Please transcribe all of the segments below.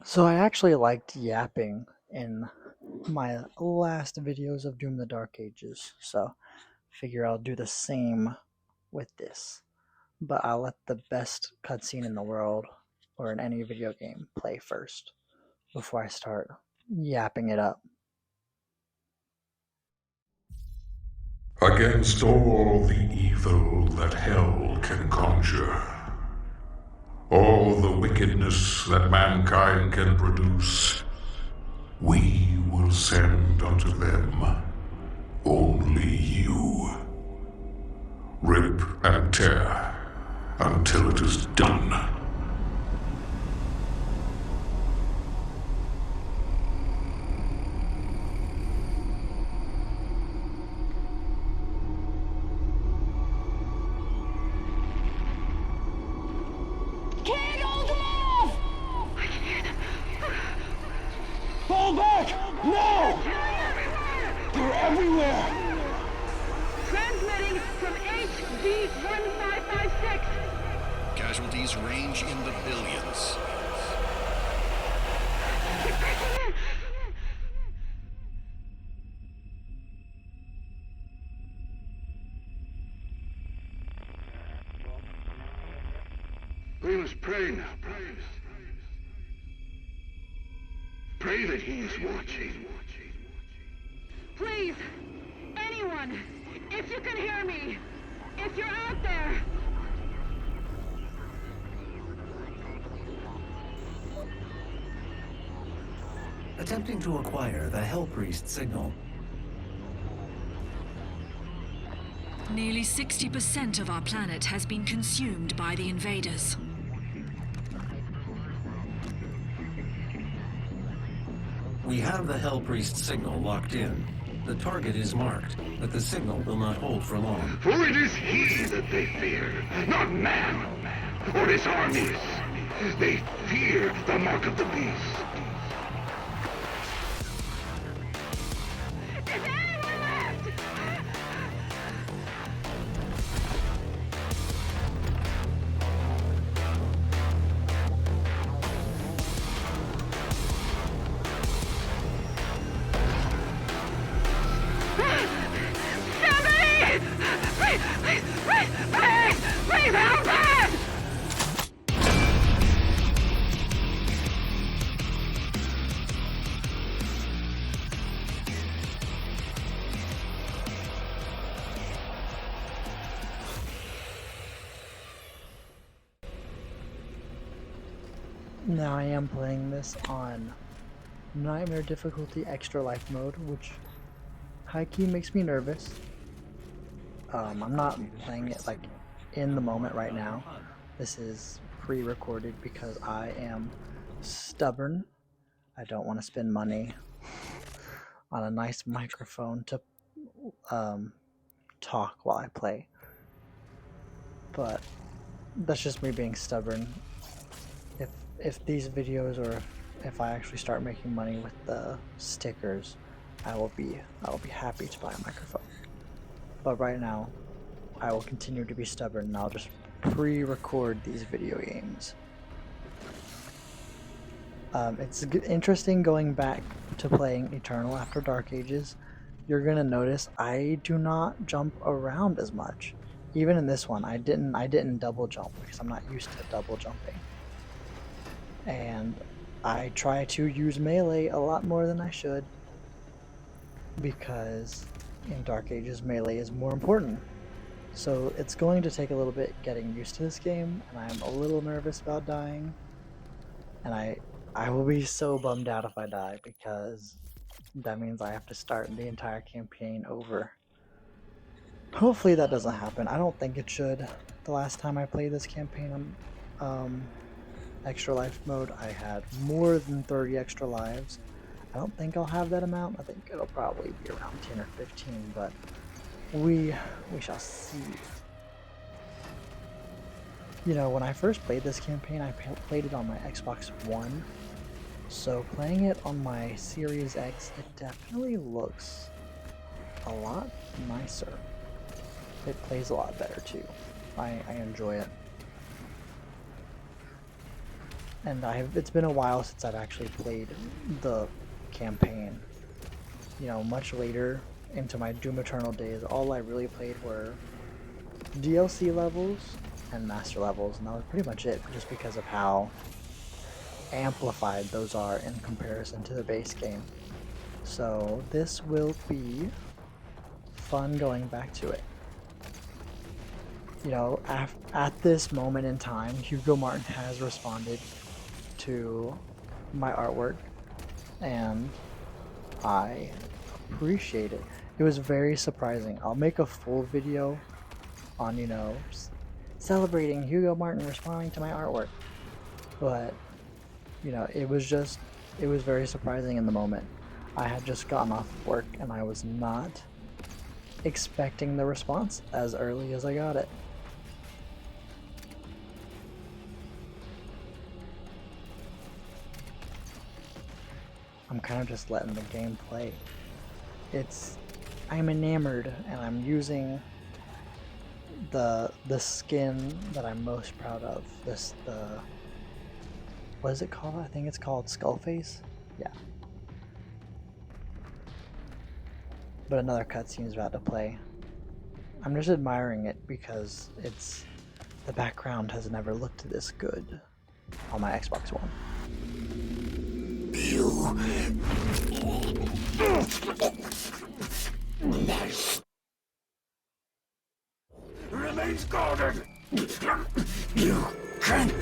So I actually liked yapping in my last videos of Doom the Dark Ages, so figure I'll do the same with this. But I'll let the best cutscene in the world or in any video game play first before I start yapping it up. Against all the evil that hell can conjure, all the wickedness that mankind can produce, we will send unto them only you. Rip and tear until it is done. Can't hold them off! Fall back! No! They're everywhere! Transmitting from HV1556. Casualties range in the billions. We must pray now. Pray that he is watching. Please, anyone, if you can hear me, if you're out there. Attempting to acquire the Hell Priest signal. Nearly 60% of our planet has been consumed by the invaders. We have the Hell Priest signal locked in. The target is marked, but the signal will not hold for long. For it is he that they fear, not man or his armies. They fear the mark of the beast. Is anyone left? Somebody! Please help us! Now I am playing this on Nightmare Difficulty Extra Life mode, which high-key makes me nervous. I'm not playing it like in the moment right now. This is pre-recorded because I am stubborn. I don't want to spend money on a nice microphone to talk while I play. But that's just me being stubborn. If these videos, or if I actually start making money with the stickers, I will be happy to buy a microphone. But right now, I will continue to be stubborn and I'll just pre-record these video games. It's interesting going back to playing Eternal after Dark Ages. You're gonna notice I do not jump around as much. Even in this one, I didn't double jump because I'm not used to double jumping. And I try to use melee a lot more than I should, because in Dark Ages melee is more important. So it's going to take a little bit getting used to this game, and I'm a little nervous about dying. And I will be so bummed out if I die, because that means I have to start the entire campaign over. Hopefully that doesn't happen. I don't think it should. The last time I played this campaign on Extra Life mode, I had more than 30 extra lives. I don't think I'll have that amount. I think it'll probably be around 10 or 15, but we shall see. You know, when I first played this campaign, I played it on my Xbox One, so playing it on my Series X, it definitely looks a lot nicer. It plays a lot better too. I enjoy it. and it's been a while since I've actually played the campaign. You know, much later into my Doom Eternal days, all I really played were DLC levels and master levels, and that was pretty much it, just because of how amplified those are in comparison to the base game. So this will be fun going back to it. You know, at this moment in time, Hugo Martin has responded to my artwork, and I appreciate it. It was very surprising. I'll make a full video on, you know, celebrating Hugo Martin responding to my artwork. But, you know, it was very surprising in the moment. I had just gotten off work and I was not expecting the response as early as I got it. I'm kind of just letting the game play. I'm enamored, and I'm using the skin that I'm most proud of. What is it called? I think it's called Skullface. Yeah. But another cutscene is about to play. I'm just admiring it because the background has never looked this good on my Xbox One. Remains guarded. You can.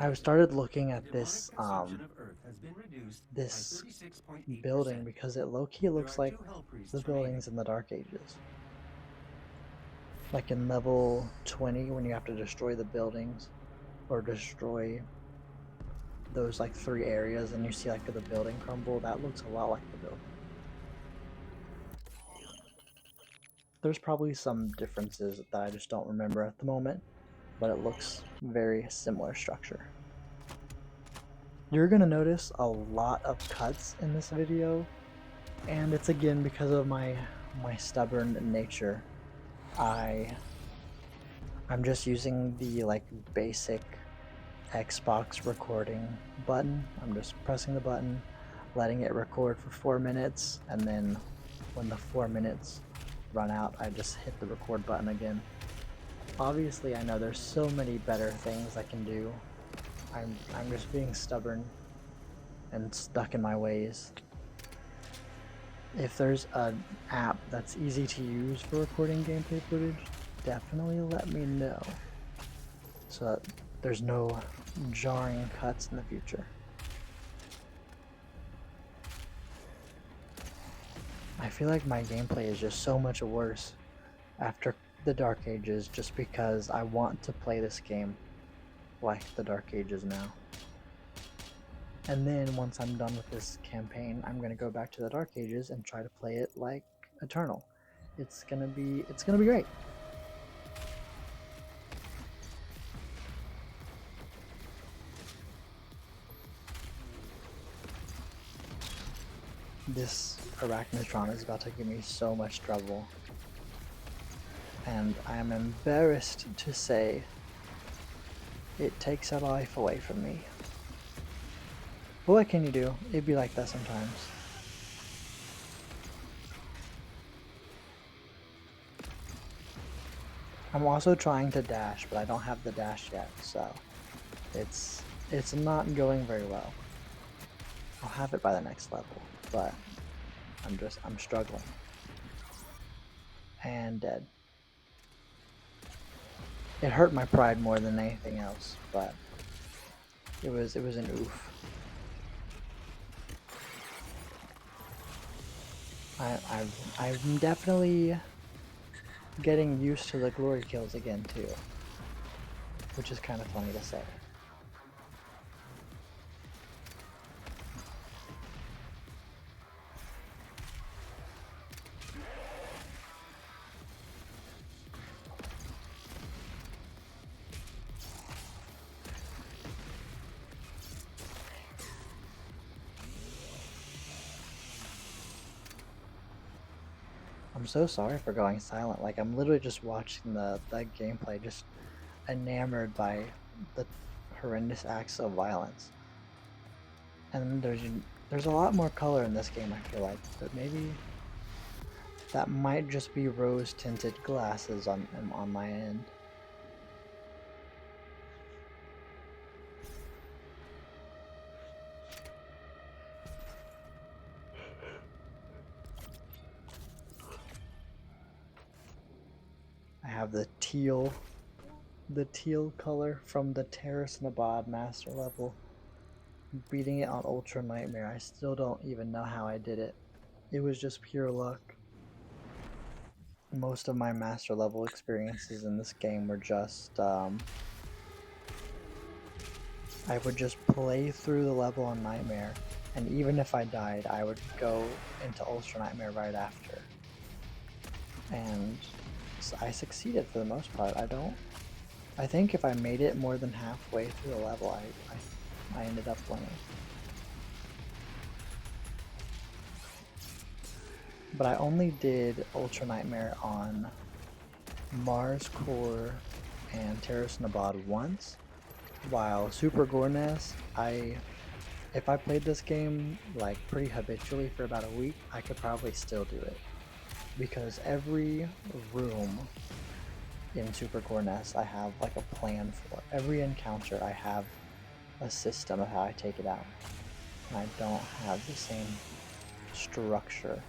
I started looking at this building because it low-key looks like the buildings in the Dark Ages. Like in level 20, when you have to destroy the buildings or destroy those like 3 areas and you see like the building crumble, that looks a lot like the building. There's probably some differences that I just don't remember at the moment, but it looks very similar structure. You're gonna notice a lot of cuts in this video, and it's again because of my stubborn nature. I'm just using the like basic Xbox recording button. I'm just pressing the button, letting it record for 4 minutes, and then when the 4 minutes run out, I just hit the record button again. Obviously, I know there's so many better things I can do. I'm just being stubborn and stuck in my ways. If there's an app that's easy to use for recording gameplay footage, definitely let me know so that there's no jarring cuts in the future. I feel like my gameplay is just so much worse after the Dark Ages just because I want to play this game like the Dark Ages now. And then once I'm done with this campaign, I'm gonna go back to the Dark Ages and try to play it like Eternal. It's gonna be great. This Arachnotron is about to give me so much trouble. And I am embarrassed to say it takes a life away from me. But what can you do? It'd be like that sometimes. I'm also trying to dash, but I don't have the dash yet, so it's not going very well. I'll have it by the next level, but I'm struggling. And dead. It hurt my pride more than anything else, but it was an oof. I'm definitely getting used to the glory kills again too, which is kind of funny to say. I'm so sorry for going silent. Like, I'm literally just watching the gameplay, just enamored by the horrendous acts of violence. And there's a lot more color in this game, I feel like, but maybe that might just be rose-tinted glasses on my end. I have the teal color from the Terrace Nabad master level. Beating it on Ultra Nightmare, I still don't even know how I did it. It was just pure luck. Most of my master level experiences in this game were just, I would just play through the level on Nightmare, and even if I died, I would go into Ultra Nightmare right after. And I succeeded for the most part. I think if I made it more than halfway through the level, I ended up winning. But I only did Ultra Nightmare on Mars Core and Terrace Nabad once, while Super Gornes, if I played this game like pretty habitually for about a week, I could probably still do it. Because every room in Super Gornes I have like a plan for. Every encounter I have a system of how I take it out. And I don't have the same structure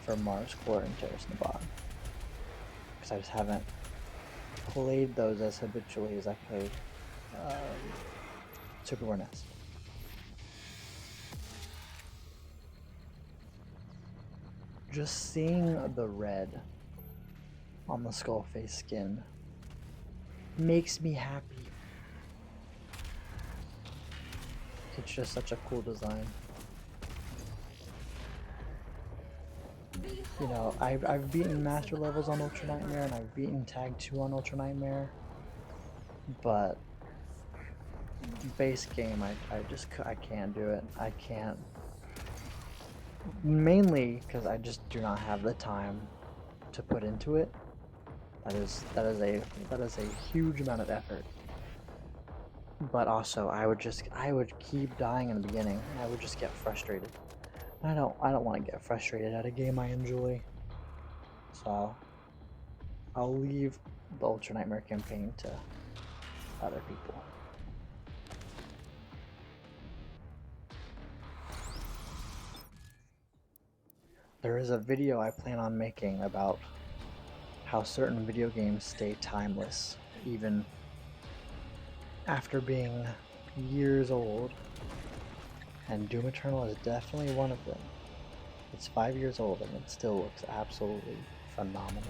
for Mars Core and Terrace Nabad. Because I just haven't played those as habitually as I played Super Gornes. Just seeing the red on the Skullface skin makes me happy. It's just such a cool design. You know, I've beaten master levels on Ultra Nightmare and I've beaten Tag 2 on Ultra Nightmare, but base game I can't do it. I can't. Mainly because I just do not have the time to put into it. That is a huge amount of effort. But also I would keep dying in the beginning and I would just get frustrated. I don't want to get frustrated at a game I enjoy. So I'll leave the Ultra Nightmare campaign to other people. There is a video I plan on making about how certain video games stay timeless, even after being years old. And Doom Eternal is definitely one of them. It's 5 years old and it still looks absolutely phenomenal.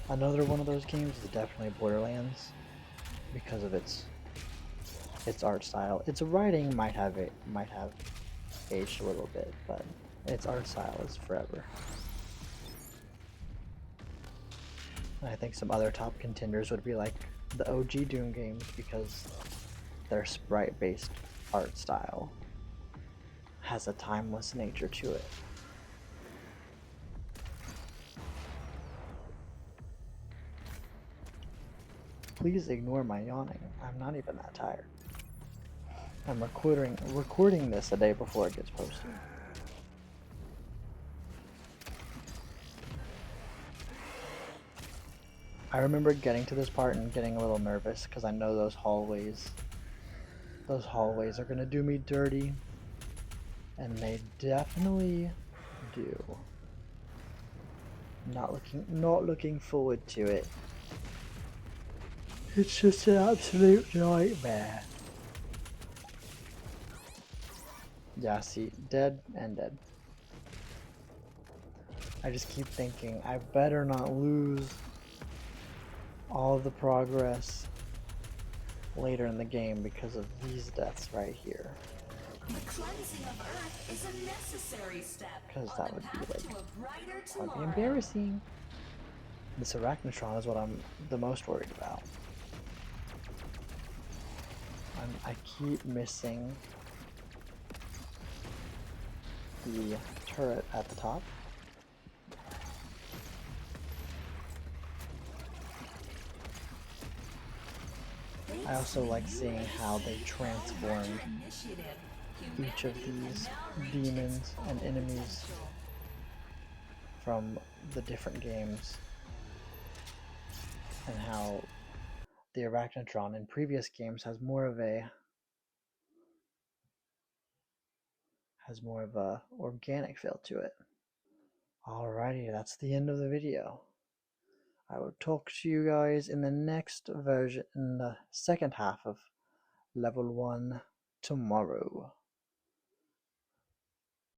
Another one of those games is definitely Borderlands, because of its art style. Its writing might have aged a little bit, but its art style is forever. And I think some other top contenders would be like the OG Doom games, because their sprite-based art style has a timeless nature to it. Please ignore my yawning. I'm not even that tired. I'm recording this a day before it gets posted. I remember getting to this part and getting a little nervous because I know those hallways are gonna do me dirty, and they definitely do. Not looking forward to it. It's just an absolute nightmare. Yeah, see, dead and dead. I just keep thinking, I better not lose all the progress later in the game because of these deaths right here. The cleansing of Earth is a necessary step Because on that the would be path like to a brighter that'd be tomorrow. embarrassing. This Arachnotron is what I'm the most worried about. I keep missing the turret at the top. I also like seeing how they transformed each of these demons and enemies from the different games, and how the Arachnotron in previous games has more of a organic feel to it. Alrighty, that's the end of the video. I will talk to you guys in the next version, in the second half of level 1 tomorrow.